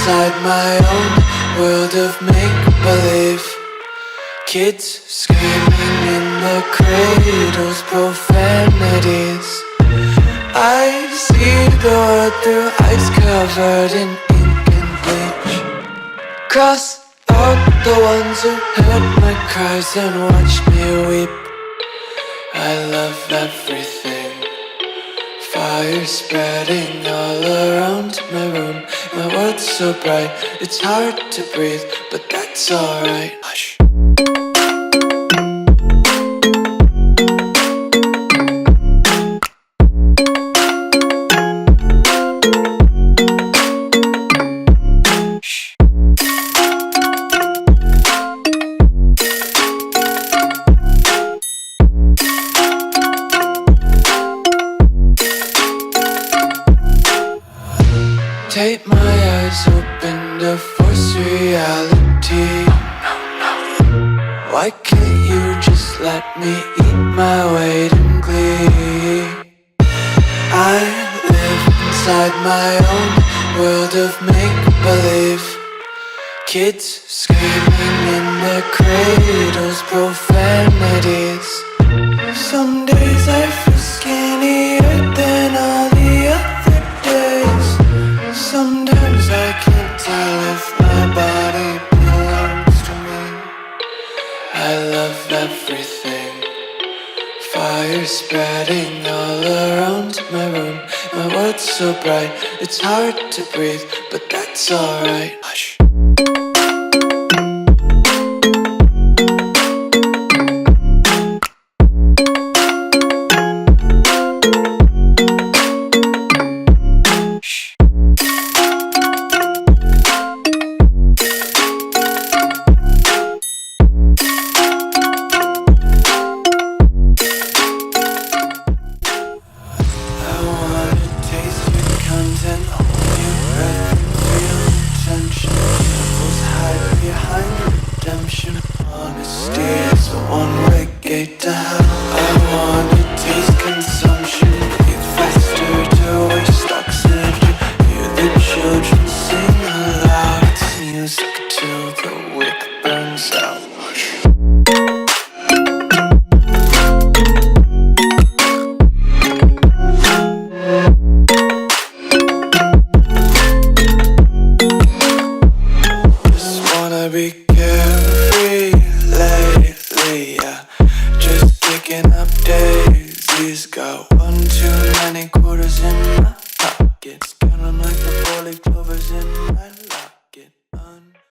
inside my own world of make-believe. Kids screaming in the cradles, profanities. I see the world through eyes covered in ink and bleach. Cross out the ones who heard my cries and watched me weep. I love everything. Fire spreading all around my room. My world's so bright, it's hard to breathe, but that's alright. Hush. Take my eyes open to force reality. Why can't you just let me eat my weight in glee? I live inside my own world of make-believe. Kids screaming in their cradles, profanities. Some days I feel skinnier than all the other days. Sometimes I can't tell if my body belongs to me. I love everything. Fire spreading all around my room. My world's so bright, it's hard to breathe, but that's alright. Hush. Honesty is a one-way gate to hell. I wanna taste consumption, breathe faster to waste oxygen. Hear the children sing aloud. It's music till the wick burns out. Just wanna be carefree lately, yeah. Just picking up daisies. Got one too many quarters in my